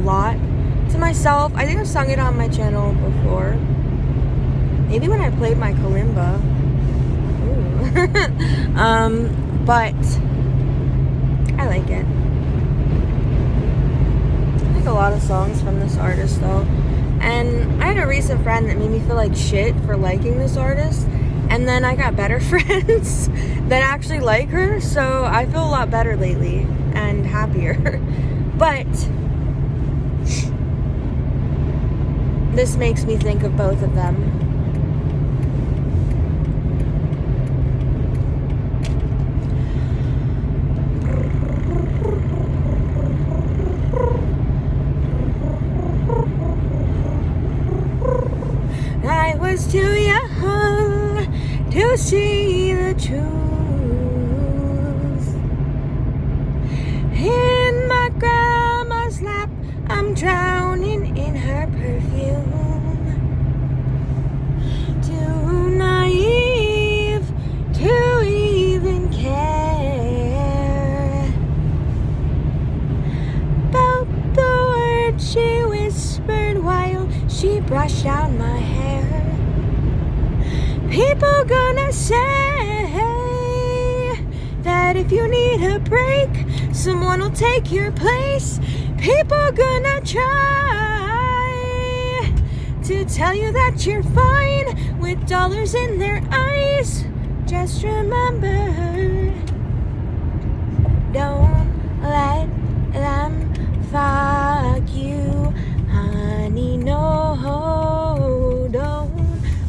lot to myself. I think I've sung it on my channel before. Maybe when I played my kalimba. Ooh. But I like it. I like a lot of songs from this artist though. And I had a recent friend that made me feel like shit for liking this artist. And then I got better friends that actually like her. So I feel a lot better lately and happier. But this makes me think of both of them. I was too young to see the truth. In my grandma's lap, I'm drowning in her perfume. Too naive to even care about the words she whispered while she brushed out my hair. People gonna say that if you need a break, someone will take your place. People gonna try to tell you that you're fine with dollars in their eyes. Just remember, don't let them fuck you, honey. No, don't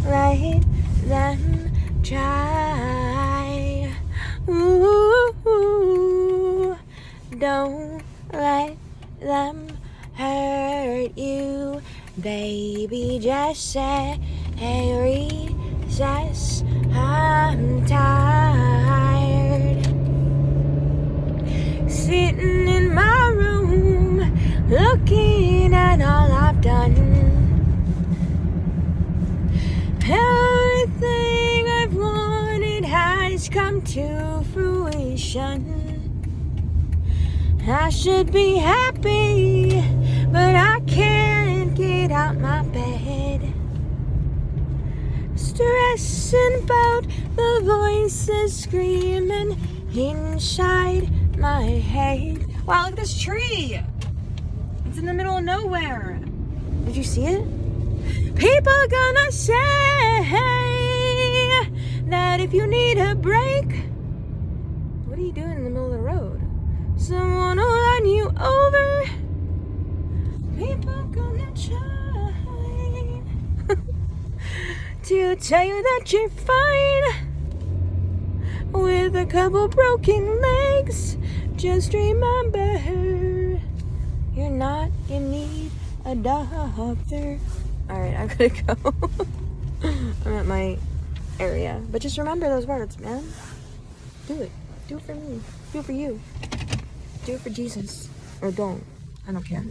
let them try. Ooh, don't let them hurt you, baby. Just say, hey, recess, I'm tired. Sitting in my room, looking at all I've done. Everything I've wanted has come to fruition. I should be happy, but I can't get out my bed. Stressing about the voices screaming inside my head. Wow, look at this tree. It's in the middle of nowhere. Did you see it? People are gonna say that if you need a break, what are you doing in the middle of the road? Someone will run you over. People are gonna try to tell you that you're fine with a couple broken legs. Just remember, you're not in need a doctor. Alright, I'm gonna go. I'm at my area. But just remember those words, man. Do it. Do it for me. Do it for you. Do it for Jesus. Or don't. I don't care.